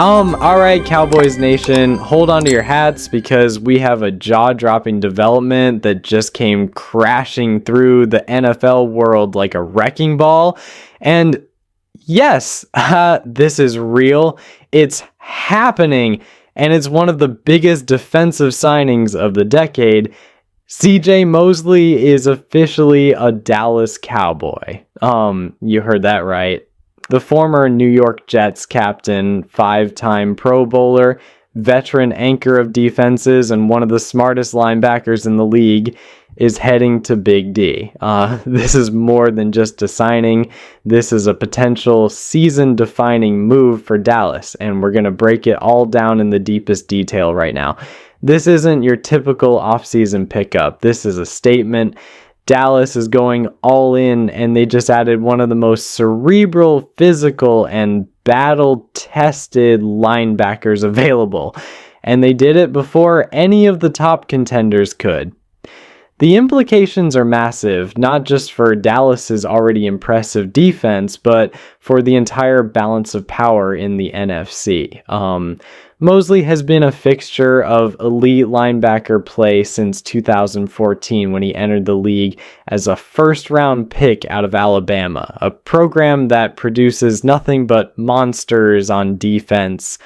All right, Cowboys Nation, hold on to your hats because we have a jaw-dropping development that just came crashing through the NFL world like a wrecking ball. And yes, this is real. It's happening, and it's one of the biggest defensive signings of the decade. CJ Mosley is officially a Dallas Cowboy. You heard that right. The former New York Jets captain, 5-time Pro Bowler, veteran anchor of defenses, and one of the smartest linebackers in the league is heading to Big D. This is more than just a signing. This is a potential season-defining move for Dallas, and we're going to break it all down in the deepest detail right now. This isn't your typical offseason pickup. This is a statement. Dallas is going all in, and they just added one of the most cerebral, physical, and battle-tested linebackers available. And they did it before any of the top contenders could. The implications are massive, not just for Dallas's already impressive defense, but for the entire balance of power in the NFC. Mosley has been a fixture of elite linebacker play since 2014 when he entered the league as a first-round pick out of Alabama, a program that produces nothing but monsters on defense.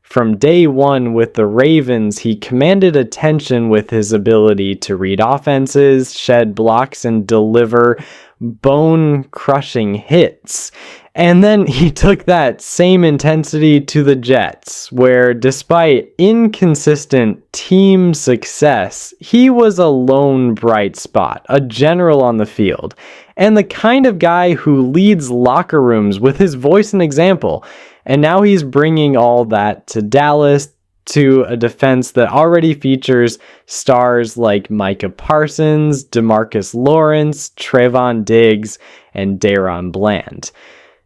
From day one with the Ravens, he commanded attention with his ability to read offenses, shed blocks, and deliver bone-crushing hits. And then he took that same intensity to the Jets, where despite inconsistent team success, he was a lone bright spot, a general on the field, and the kind of guy who leads locker rooms with his voice and example. And now he's bringing all that to Dallas, to a defense that already features stars like Micah Parsons, DeMarcus Lawrence, Trevon Diggs, and Daron Bland.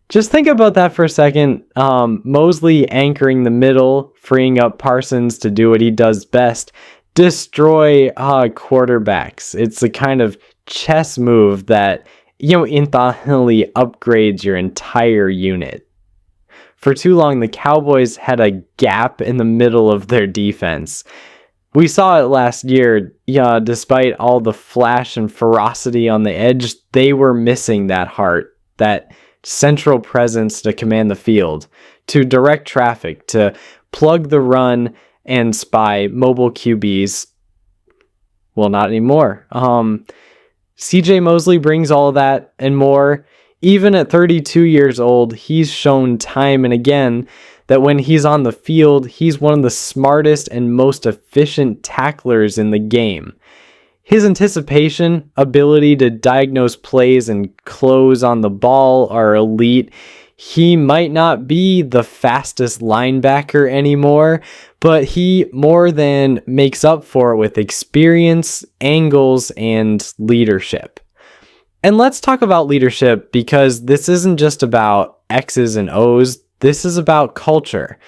Just think about that for a second. Mosley anchoring the middle, freeing up Parsons to do what he does best, destroy quarterbacks. It's a kind of chess move that, instantly upgrades your entire unit. For too long, the Cowboys had a gap in the middle of their defense. We saw it last year. Despite all the flash and ferocity on the edge, they were missing that heart, that central presence to command the field, to direct traffic, to plug the run and spy mobile QBs. Well, not anymore. CJ Mosley brings all of that and more. Even at 32 years old, he's shown time and again that when he's on the field, he's one of the smartest and most efficient tacklers in the game. His anticipation, ability to diagnose plays and close on the ball are elite. He might not be the fastest linebacker anymore, but he more than makes up for it with experience, angles, and leadership. And let's talk about leadership, because this isn't just about X's and O's. This is about culture.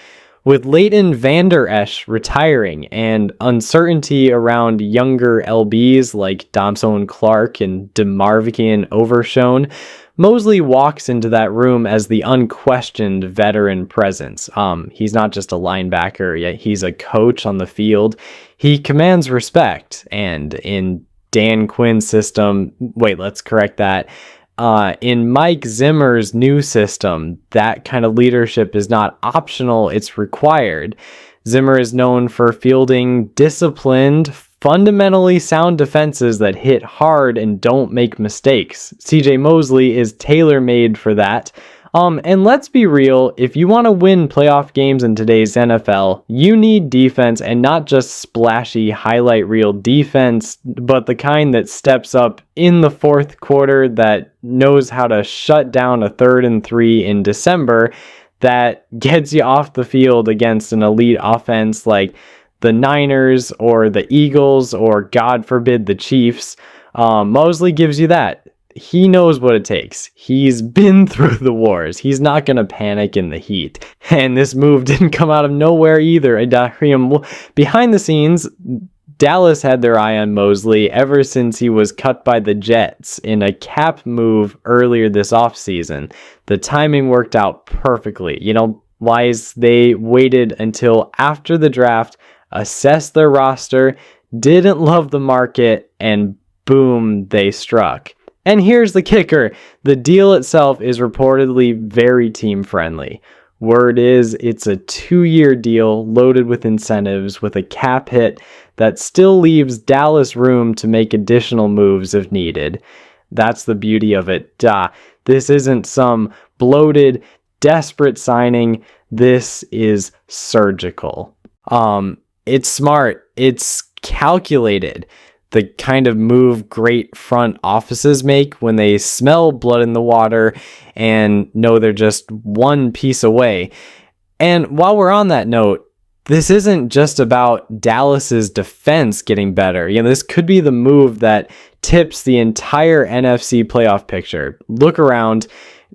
With Leighton Vander Esch retiring and uncertainty around younger LBs like Domson Clark and DeMarvion Overshone, Mosley walks into that room as the unquestioned veteran presence. He's not just a linebacker, yet he's a coach on the field. He commands respect, and in Dan Quinn's system, let's correct that. In Mike Zimmer's new system, that kind of leadership is not optional, it's required. Zimmer is known for fielding disciplined, fundamentally sound defenses that hit hard and don't make mistakes. CJ Mosley is tailor-made for that. And let's be real, if you want to win playoff games in today's NFL, you need defense, and not just splashy highlight reel defense, but the kind that steps up in the fourth quarter, that knows how to shut down a 3rd and 3 in December, that gets you off the field against an elite offense like the Niners or the Eagles or, God forbid, the Chiefs. Mosley gives you that. He knows what it takes. He's been through the wars. He's not going to panic in the heat. And this move didn't come out of nowhere either. Behind the scenes, Dallas had their eye on Mosley ever since he was cut by the Jets in a cap move earlier this offseason. The timing worked out perfectly. wise they waited until after the draft, assessed their roster, didn't love the market, and boom, they struck. And here's the kicker. The deal itself is reportedly very team friendly. Word is it's a 2-year deal loaded with incentives with a cap hit that still leaves Dallas room to make additional moves if needed. That's the beauty of it. This isn't some bloated, desperate signing. This is surgical. It's smart. It's calculated. The kind of move great front offices make when they smell blood in the water and know they're just one piece away. And while we're on that note, this isn't just about Dallas's defense getting better. This could be the move that tips the entire NFC playoff picture. Look around.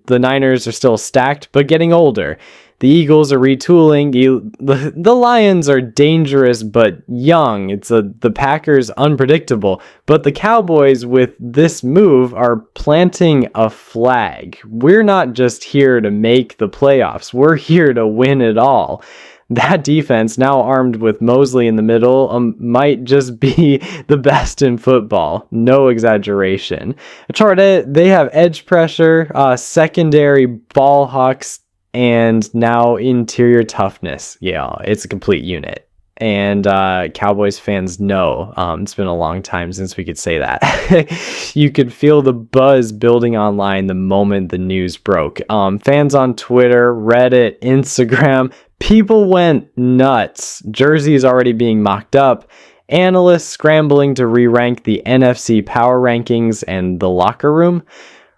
The Niners are still stacked, but getting older. The Eagles are retooling. The Lions are dangerous but young. The Packers unpredictable. But the Cowboys with this move are planting a flag. We're not just here to make the playoffs. We're here to win it all. That defense, now armed with Mosley in the middle, might just be the best in football. No exaggeration. They have edge pressure, secondary ball hawks, and now interior toughness. Yeah, it's a complete unit. And Cowboys fans know it's been a long time since we could say that. You could feel the buzz building online the moment the news broke. Fans on Twitter, Reddit, Instagram, people went nuts. Jerseys already being mocked up. Analysts scrambling to re-rank the NFC power rankings and the locker room.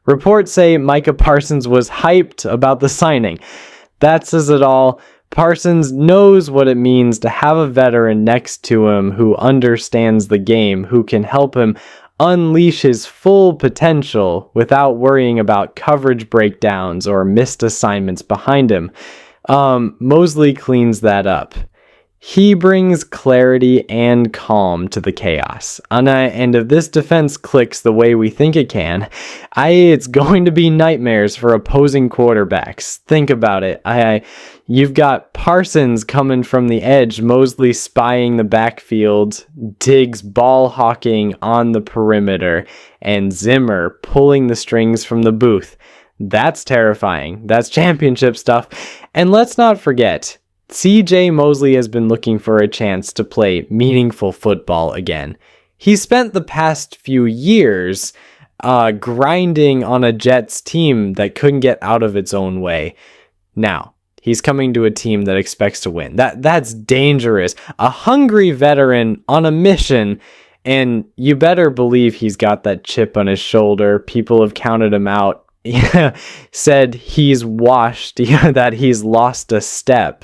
Reports say Micah Parsons was hyped about the signing. That says it all. Parsons knows what it means to have a veteran next to him who understands the game, who can help him unleash his full potential without worrying about coverage breakdowns or missed assignments behind him. Mosley cleans that up. He brings clarity and calm to the chaos. And if this defense clicks the way we think it can, it's going to be nightmares for opposing quarterbacks. Think about it. You've got Parsons coming from the edge, Mosley spying the backfield, Diggs ball hawking on the perimeter, and Zimmer pulling the strings from the booth. That's terrifying. That's championship stuff. And let's not forget, CJ Mosley has been looking for a chance to play meaningful football again. He spent the past few years grinding on a Jets team that couldn't get out of its own way. Now, he's coming to a team that expects to win. That's dangerous. A hungry veteran on a mission, and you better believe he's got that chip on his shoulder. People have counted him out. Said he's washed, that he's lost a step.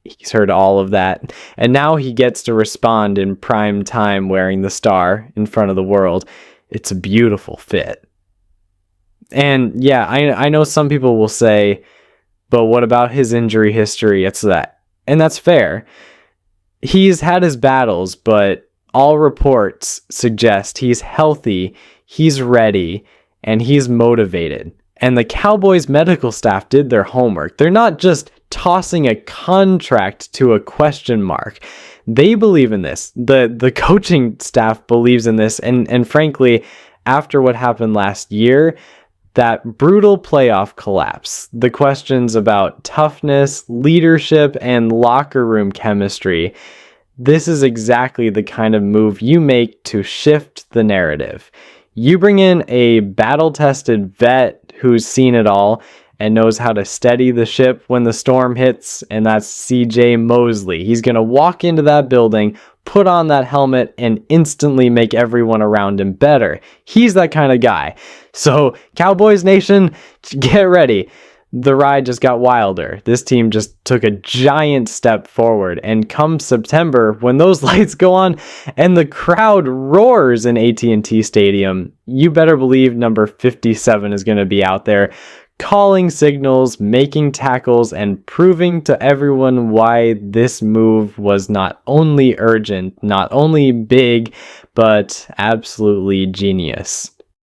He's heard all of that. And now he gets to respond in prime time wearing the star in front of the world. It's a beautiful fit. And yeah, I know some people will say, but what about his injury history? It's that. And that's fair. He's had his battles, but all reports suggest he's healthy, he's ready, and he's motivated. And the Cowboys medical staff did their homework. They're not just tossing a contract to a question mark. They believe in this. The coaching staff believes in this. And frankly, after what happened last year, that brutal playoff collapse, the questions about toughness, leadership, and locker room chemistry, this is exactly the kind of move you make to shift the narrative. You bring in a battle-tested vet who's seen it all and knows how to steady the ship when the storm hits, and that's CJ Mosley. He's going to walk into that building, put on that helmet, and instantly make everyone around him better. He's that kind of guy. So, Cowboys Nation, get ready. The ride just got wilder. This team just took a giant step forward. And come September, when those lights go on and the crowd roars in AT&T Stadium, you better believe number 57 is going to be out there calling signals, making tackles, and proving to everyone why this move was not only urgent, not only big, but absolutely genius.